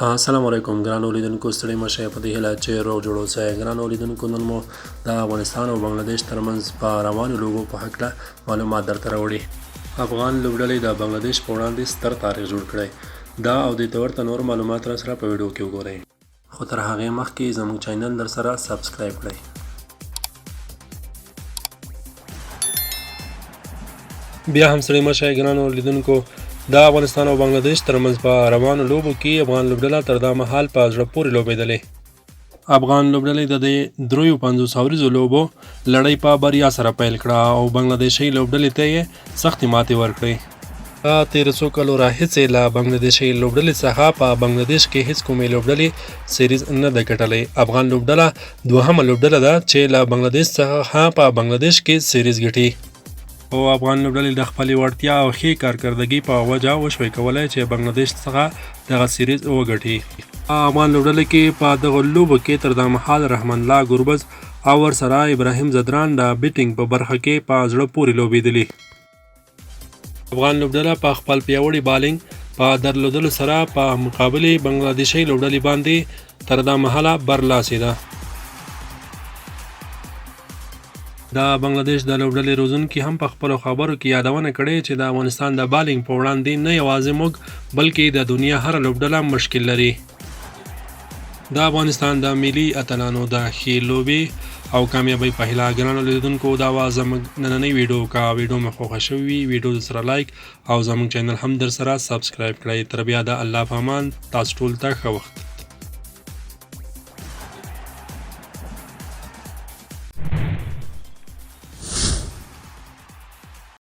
السلام علیکم ګرانو لیدونکو ستړي مشه په دې هیله چې روغ جوړ اوسئ. ګرانو لیدونکو نن مو د افغانستان او بنگلاديش ترمنځ په روانو لوبو په هکله معلومات درته راوړي. افغان لوبډلې د بنگلاديش په وړاندې ستر تاریخ جوړ کړی. دا او د ورته نور معلومات را سره په ویډیو کې وګورئ. خو تر هغې مخکې زموږ چینل در سره سبسکرایب کړئ. بیا هم ستړي مشه ګرانو لیدونکو، د افغانستان او بنگلاديش ترمنځ په روانو لوبو کې افغان لوبډله تر دا مهال په زړه پورې لوبېدلې. افغان لوبډلې د دې 53 اوریزو لوبو لړۍ په بریا سره پیل کړه او بنگلاديشي لوبډلې ته یې سختې ماتې ورکړې. په تېرو څو کالو راهیسې له بنگلاديشي لوبډلې څخه په بنگلاديش کې هیڅ کومې لوبډلې سیریز نه ده ګټلی. افغان لوبډله دوهمه لوبډله ده چې له بنگلاديش څخه په بنگلاديش کې سیریز ګټي. او افغان لوبډلې د خپلې وړتیا او ښې کارکردګۍ په وجه وشوی کولی چې بنگلاديش څخه دغه سیریز وګټي. افغان لوبډلې کې په دغه لوبو کې تر دا مهال رحمان الله ګربز او ورسره ابراهیم ځدران د بیټینګ په برخه کې په زړه پورې لوبېدلي. افغان لوبډله په خپل پیاوړي بالینګ په درلودلو سره په مقابلې بنگلاديشي لوبډلې باندې تر دا مهاله برلاسې ده. د بنگلاديش د لوبډلې روزونکي هم په خپلو خبرو کې یادونه کړې چې د افغانستان د بالینګ په وړاندې نه یوازې موږ بلکې د دنیا هره لوبډله مشکل لري. د افغانستان د ملي اتلانو د ښې لوبې او کامیابۍ په هیله ګرانو لیدونکو دا وه زموږ نننۍ ویډیو. که ویډیو مو خوښه شوې وي ویډیو سره لایک او زموږ چینل هم در سره سبسکرایب کړئ. تر بیا د الله په امان، تاسو ټول ته ښه وخت.